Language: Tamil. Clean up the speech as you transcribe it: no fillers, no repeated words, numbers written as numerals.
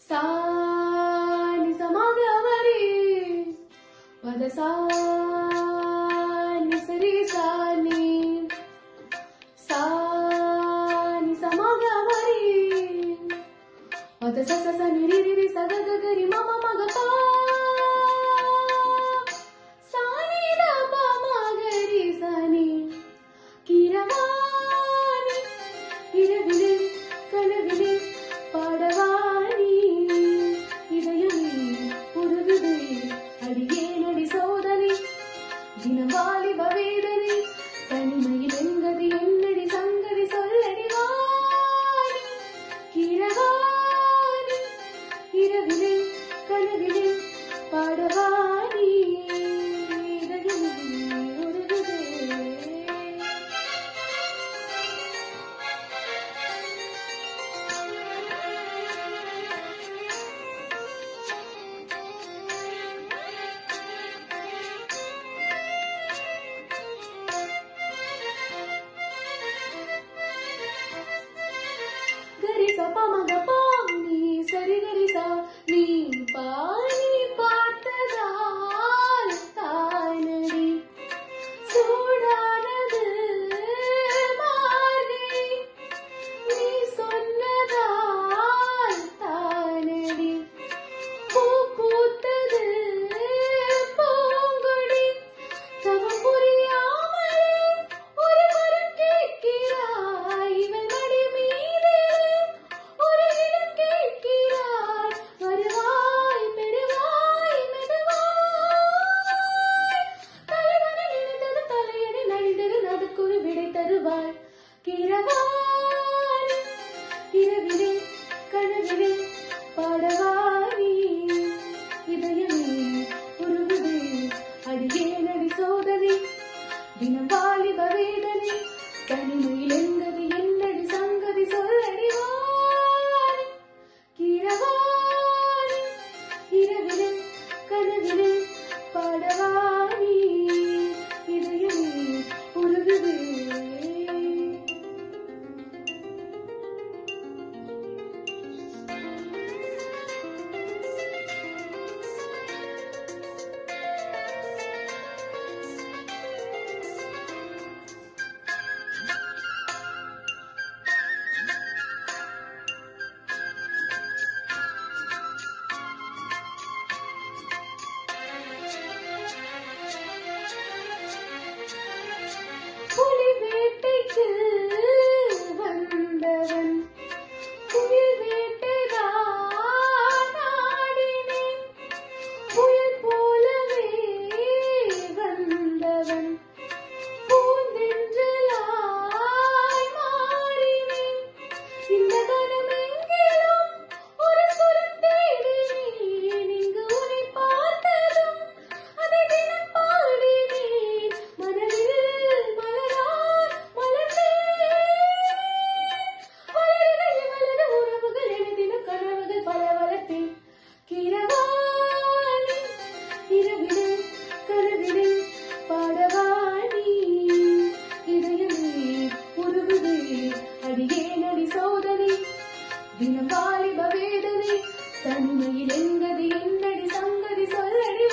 சா நி சமாக மரி பத சா நி சரி சா நி சா நி சமாக மரி பத ச ச ச நி ரி ரி ரி ச க க க ரி ம ம ம க பா சா நி த ப ம க ரி ச நி கீரவாணி இரவிலே கனவிலே பாடவாணி இதயமே உருகுதே அடியேனடி சோதனை தினம் வாலிப வேதனை தனிமையில் எங்கதி என்னடி சங்கதி சொல்லடி வாணி கீரவாணி இரவிலே கனவிலே பாடவாணி இதயமே உருகுதே. गरी सा पा मग पा नी सरी गरी सा नी पानी பார்த்ததால் தானடி சூடானது மார்கழி நீ சொன்னதால் தானடி பூ பூத்தது பூங்கொடி தவம் புரியாமலே ஒரு வரம் கேட்கிறாய் இவள் மடி மீது ஒரு இடம் கேட்கிறாய் வருவாய் பெறுவாய் மெதுவாய் தலைவனில் இணைந்தது தலையணி நழிந்தது அதுக்கொரு விடை தருவாய் கீரவாணி இரவிலே கனவிலே பாடவாணி இதயமே உருகுதே அடியேனடி சோதனை தினம் வாலிப வேதனை தனிமையில் எங்கதி என்னடி சங்கதி சொல்லடி வாணி கீரவாணி இரவிலே கனவிலே பாடவாணி இதயமே உருகுதே. புலி வேட்டைக்கு வந்தவன் புயல் வேட்டைதான் ஆடினேன் புயல் போலவே வந்தவன் பூந்தென்றலாய் மாறினேன் இந்த கணம் எங்கிலும் ஒரு சுரம் தேடினேன் இங்கு உன்னை பார்த்ததும் அதை தினம் பாடினேன் மனதில் மலராய் மலர்ந்தேன் வளர்கள் இவளது உறவுகள் எனதிலும் கனவுகள் பல வளர்த்தேன் கீரவாணி இரவிலே கனவிலே பாடவாணி இதயமே உருகுதே அடியேனடி சோதனை தினம் வாலிப வேதனை தனிமையில் எங்கதி என்னடி சங்கதி சொல்லடி